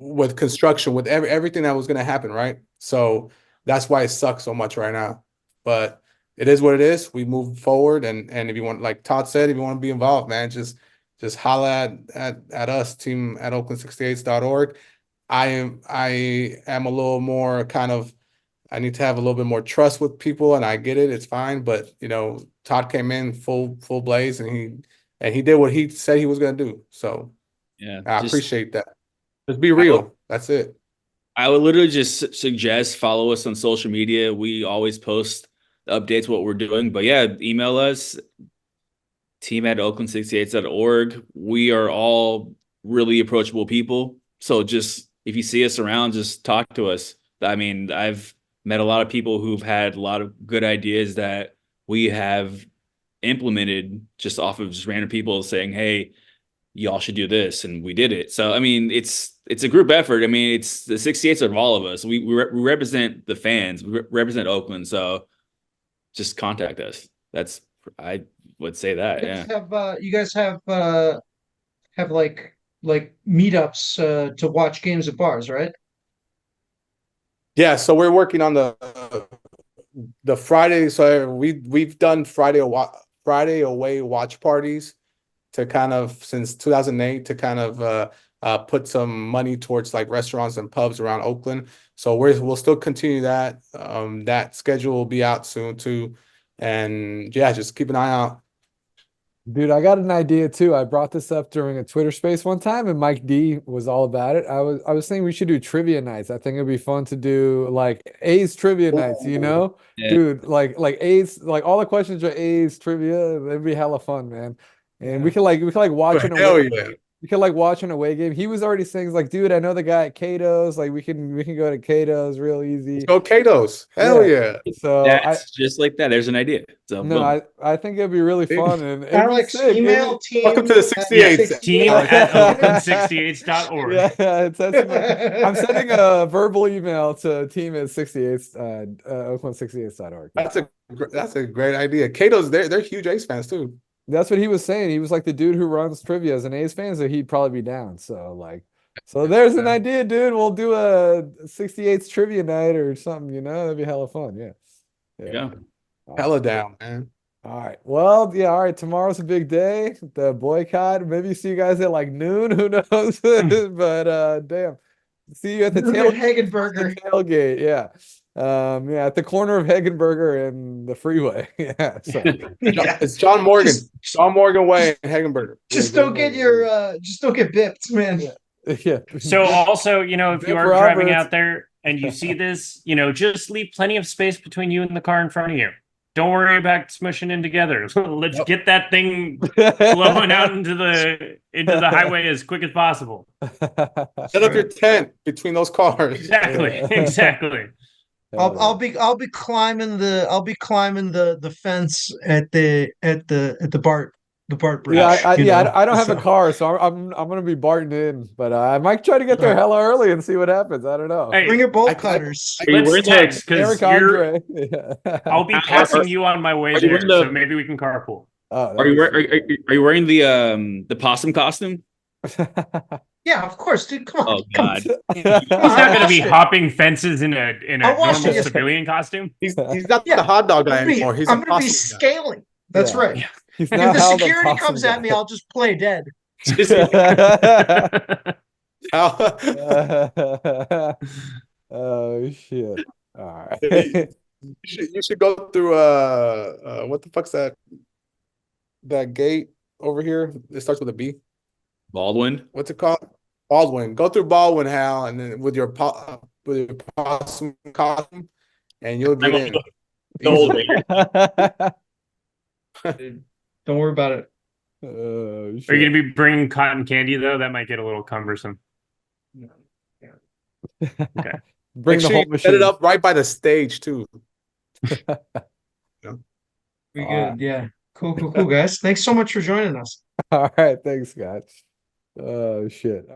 with construction, with everything that was going to happen, right? So that's why it sucks so much right now. But it is what it is. We move forward, and if you want, like Todd said, if you want to be involved, man, just holla at us, team at oakland68s.org. I am a little more kind of, I need to have a little bit more trust with people, and I get it, it's fine. But you know, Todd came in full blaze, and he did what he said he was going to do. So yeah, I appreciate that. Just be real. That's it. I would literally just suggest follow us on social media. We always post updates what we're doing. But yeah, email us, team at oakland68s.org. We are all really approachable people. So just if you see us around, just talk to us. I mean, I've met a lot of people who've had a lot of good ideas that we have implemented just off of just random people saying, hey, y'all should do this, and we did it. So I mean, it's a group effort. I mean, it's the 68s of all of us. We represent the fans. We represent Oakland. So just contact us. I would say that. you guys have like meetups to watch games at bars, right? Yeah, so we're working on the Friday. So we've done Friday away watch parties to kind of, since 2008, to kind of put some money towards like restaurants and pubs around Oakland. So we'll still continue that. That schedule will be out soon too, and yeah, just keep an eye out. Dude, I got an idea too. I brought this up during a Twitter space one time, and Mike D was all about it. I was saying we should do trivia nights. I think it'd be fun to do like A's trivia nights, you know? Yeah. Dude, like A's, like all the questions are A's trivia. It'd be hella fun, man. And we could watch an Hell away, yeah. we could like watch an away game. He was already saying like, dude, I know the guy at Cato's. Like we can go to Cato's real easy. Let's go Cato's. Hell yeah. So That's just like that. There's an idea. So no, boom. I think it'd be really fun, and it'd be Alex, sick. email team. Welcome to the 68s. Team at oakland68s.org. Yeah, I'm sending a verbal email to team at 68 oakland68s.org. That's a great idea. Cato's, they're huge A's fans too. That's what he was saying. He was like the dude who runs trivia as an A's fan, so he'd probably be down. So there's an idea, dude. We'll do a 68s trivia night or something, you know? That'd be hella fun. Yeah. Yeah. Hella down, man. All right. Well, yeah, all right. Tomorrow's a big day. The boycott. Maybe see you guys at like noon. Who knows? But damn. See you at the tailgate. Yeah. Yeah, at the corner of Hagenberger and the freeway. Yeah. So It's John Morgan. John Morgan Way and Hagenberger. Just don't get bipped, man. Yeah. So also, you know, if you Vic are driving Roberts. out there and you see this, you know, just leave plenty of space between you and the car in front of you. Don't worry about smushing in together. Let's get that thing flowing out into the highway as quick as possible. Set up your tent between those cars. Exactly. I'll be climbing the fence at the the BART bridge. Yeah, I don't have so. a car, so I'm gonna be barting in, but I might try to get there hella early and see what happens. I don't know. Hey, Bring your bolt I- cutters. Are you let's wearing text because Eric you're. Andre. Yeah. I'll be passing you on my way are you there, wearing the- so maybe we can carpool. Oh, Are you that'd are you wearing the possum costume? be sweet. Yeah, of course, dude. Come on. Oh Come on. God. He's not going to be watched it. hopping fences in a I watched normal it. civilian costume. He's not Yeah. the hot dog guy anymore. He's a I'm gonna be possum guy. scaling. That's Yeah. right. He's If now the Hal security possum comes at guy. me, I'll just play dead. Oh shit! All right. You should go through what the fuck's that gate over here? It starts with a B. Baldwin. What's it called? Baldwin. Go through Baldwin, Hal, and then with your possum costume, and you'll get in. The old Easily. Don't worry about it. Oh, Are you shit. going to be bringing cotton candy though? That might get a little cumbersome. Okay. Bring Make the sure whole you set it machine. up right by the stage too. We All good. Yeah. Cool, guys. Thanks so much for joining us. All right. Thanks, guys. Oh shit.